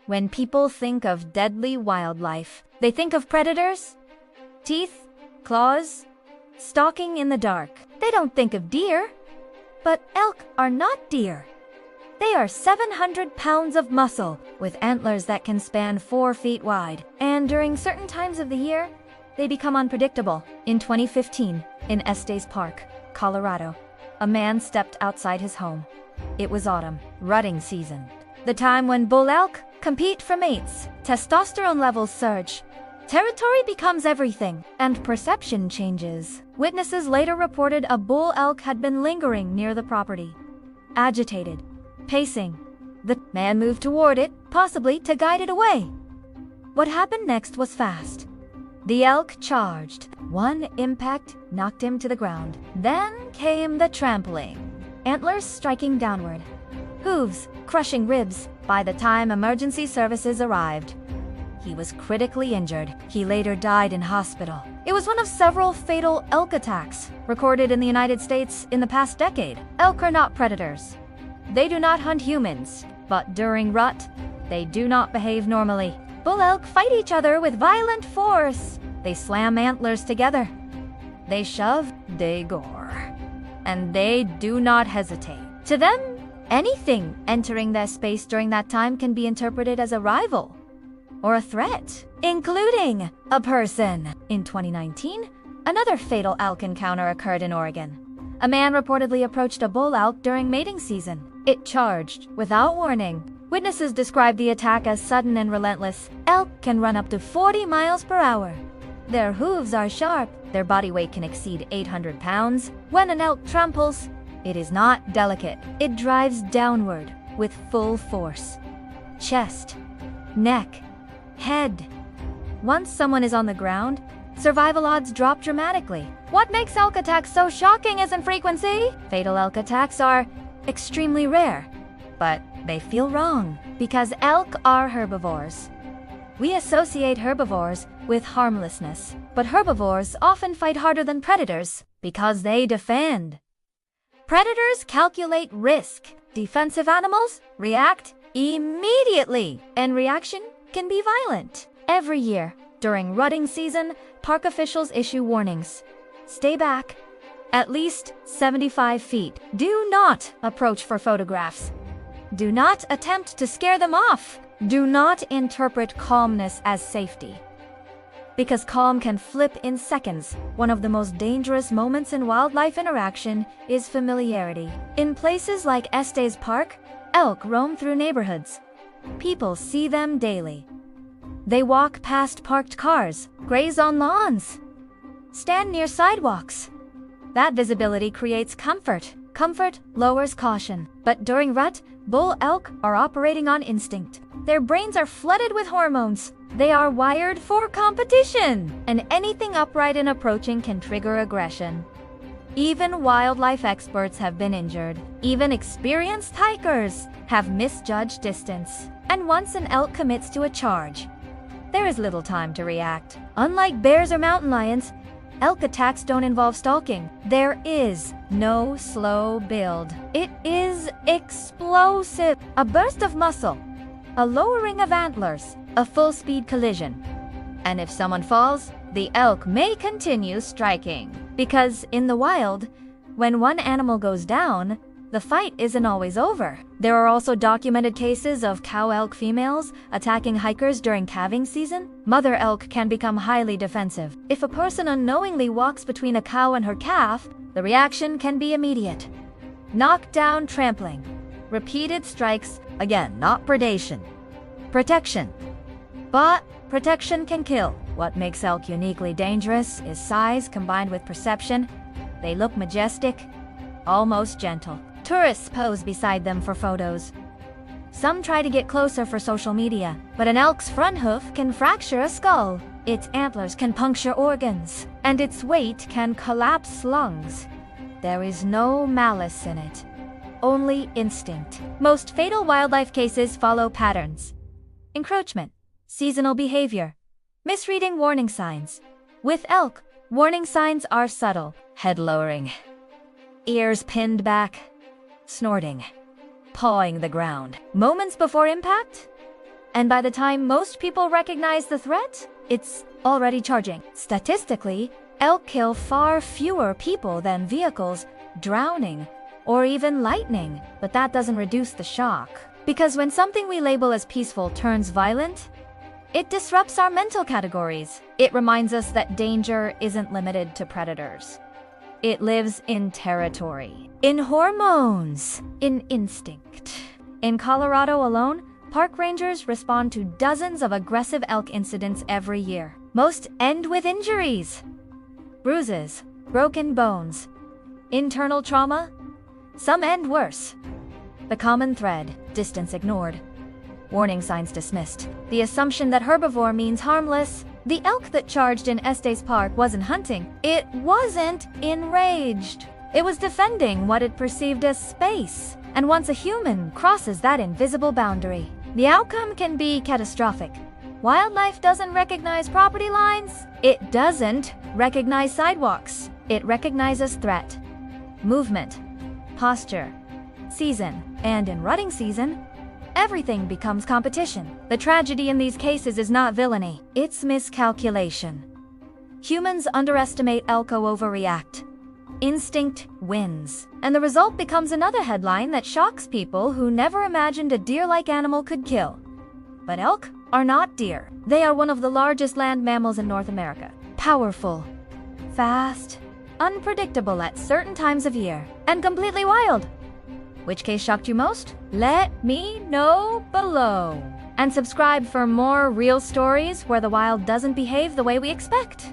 When people think of deadly wildlife, they think of predators, teeth, claws, stalking in the dark. They don't think of deer. But elk are not deer. They are 700 pounds of muscle with antlers that can span 4 feet wide. And during certain times of the year, they become unpredictable. In 2015, in Estes Park, Colorado, a man stepped outside his home. It was autumn, rutting season, the time when bull elk compete for mates. Testosterone levels surge. Territory becomes everything, and perception changes. Witnesses later reported a bull elk had been lingering near the property. Agitated, pacing. The man moved toward it, possibly to guide it away. What happened next was fast. The elk charged. One impact knocked him to the ground. Then came the trampling. Antlers striking downward. Hooves crushing ribs by the time emergency services arrived. He was critically injured. He later died in hospital. It was one of several fatal elk attacks recorded in the United States in the past decade. Elk are not predators. They do not hunt humans, but during rut, they do not behave normally. Bull elk fight each other with violent force. They slam antlers together. They shove, they gore. And they do not hesitate. To them, anything entering their space during that time can be interpreted as a rival or a threat, including a person. In 2019, another fatal elk encounter occurred in Oregon. A man reportedly approached a bull elk during mating season. It charged without warning. Witnesses described the attack as sudden and relentless. Elk can run up to 40 miles per hour. Their hooves are sharp. Their body weight can exceed 800 pounds. When an elk tramples, it is not delicate. It drives downward with full force. Chest, neck, head. Once someone is on the ground, survival odds drop dramatically. What makes elk attacks so shocking isn't frequency. Fatal elk attacks are extremely rare, but they feel wrong because elk are herbivores. We associate herbivores with harmlessness, but herbivores often fight harder than predators because they defend. Predators calculate risk. Defensive animals react immediately, and reaction can be violent. Every year, during rutting season, park officials issue warnings. Stay back at least 75 feet. Do not approach for photographs. Do not attempt to scare them off. Do not interpret calmness as safety, because calm can flip in seconds. One of the most dangerous moments in wildlife interaction is familiarity. In places like Estes Park, elk roam through neighborhoods. People see them daily. They walk past parked cars, graze on lawns, stand near sidewalks. That visibility creates comfort. Comfort lowers caution. But during rut, bull elk are operating on instinct. Their brains are flooded with hormones. They are wired for competition, and anything upright and approaching can trigger aggression. Even wildlife experts have been injured. Even experienced hikers have misjudged distance. And once an elk commits to a charge, there is little time to react. Unlike bears or mountain lions, elk attacks don't involve stalking. There is no slow build. It is explosive. A burst of muscle, a lowering of antlers, a full-speed collision. And if someone falls, the elk may continue striking. Because in the wild, when one animal goes down, the fight isn't always over. There are also documented cases of cow elk females attacking hikers during calving season. Mother elk can become highly defensive. If a person unknowingly walks between a cow and her calf, the reaction can be immediate. Knockdown, trampling, repeated strikes, again, not predation. Protection. But protection can kill. What makes elk uniquely dangerous is size combined with perception. They look majestic, almost gentle. Tourists pose beside them for photos. Some try to get closer for social media, but an elk's front hoof can fracture a skull. Its antlers can puncture organs, and its weight can collapse lungs. There is no malice in it, only instinct. Most fatal wildlife cases follow patterns: encroachment, seasonal behavior, misreading warning signs. With elk, warning signs are subtle: head lowering, ears pinned back, snorting, pawing the ground. Moments before impact? And by the time most people recognize the threat, it's already charging. Statistically, elk kill far fewer people than vehicles, drowning, or even lightning. But that doesn't reduce the shock. Because when something we label as peaceful turns violent, it disrupts our mental categories. It reminds us that danger isn't limited to predators. It lives in territory, in hormones, in instinct. In Colorado alone, park rangers respond to dozens of aggressive elk incidents every year. Most end with injuries, bruises, broken bones, internal trauma. Some end worse. The common thread: distance ignored, warning signs dismissed, the assumption that herbivore means harmless. The elk that charged in Estes Park wasn't hunting. It wasn't enraged. It was defending what it perceived as space. And once a human crosses that invisible boundary, the outcome can be catastrophic. Wildlife doesn't recognize property lines. It doesn't recognize sidewalks. It recognizes threat, movement, posture, season, and in rutting season, everything becomes competition. The tragedy in these cases is not villainy, it's miscalculation. Humans underestimate, elk overreact. Instinct wins. And the result becomes another headline that shocks people who never imagined a deer-like animal could kill. But elk are not deer. They are one of the largest land mammals in North America. Powerful, fast, unpredictable at certain times of year, and completely wild. Which case shocked you most? Let me know below. And subscribe for more real stories where the wild doesn't behave the way we expect.